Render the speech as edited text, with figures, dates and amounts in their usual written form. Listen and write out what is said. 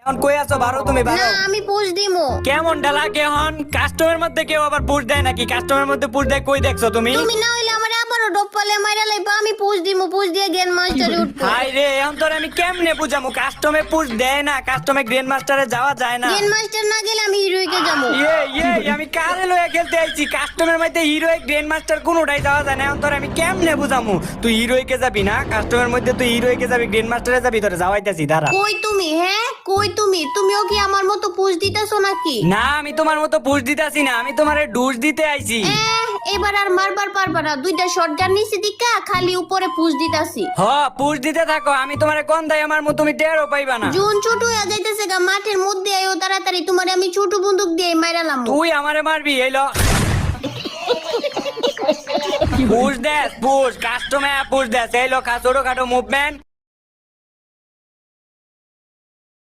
এখন কই আছো? বারো তুমি না বারো। আমি পুশ দিমু। কেমন ডালাকে হন? কাস্টমের মধ্যে কেউ আবার পুশ দেয় নাকি? কাস্টমের মধ্যে পুশ দেয় কই দেখছো তুমি? তুমি না হইলে আমার আবারও ডপ্পালে মাইরা লাইবা, আমি পুশ দিমু, পুশ দিয়ে গ্র্যান্ড মাস্টারে উঠবো। হাই রে, এখন তোর আমি কেমনে বুঝামু? কাস্টমে পুশ দেয় না, কাস্টমে গ্র্যান্ড মাস্টারে যাওয়া যায় না। গ্র্যান্ড মাস্টার না গেলে আমি হিরোইকে যাবো। আমি কারে লয়ে খেলতে আইছি? কাস্টমের মধ্যে হিরোইক গ্র্যান্ড মাস্টার কোনোটাই যাওয়া যায় না। এখন তোর আমি কেমনে বুঝামু? তুই হিরোইকে যাবি না, কাস্টমের মধ্যে তুই হিরোইকে যাবি, গ্র্যান্ড মাস্টারে যাবি, তোরে যাওয়াইতাছি দাঁড়া। কই তুমি? হ্যাঁ কই তুমি? তুমিও কি আমার মতো পুশ দিতেছো নাকি? না, আমি তোমার মতো পুশ দিতাছি না, আমি তোমারে ডুস দিতে আইছি। এবার আর মারবার পারবা না, দুইটা শটগান নিচে দিকা খালি উপরে পুশ দিতাছি। হ, পুশ দিতে থাকো, আমি তোমারে কোন দাই আমার মতো তুমি টেরও পাইবা না। জুন ছোট হয়ে যাইতেছে গা, মাঠের মধ্যে আইও তাড়াতাড়ি, তোমারে আমি ছোট বন্দুক দিয়ে মাইরালাম। তুই আমারে মারবি? এইলো পুশ দেস, পুশ কাস্টমে পুশ দেস। এইলো ছোট খাটো মুভমেন্ট,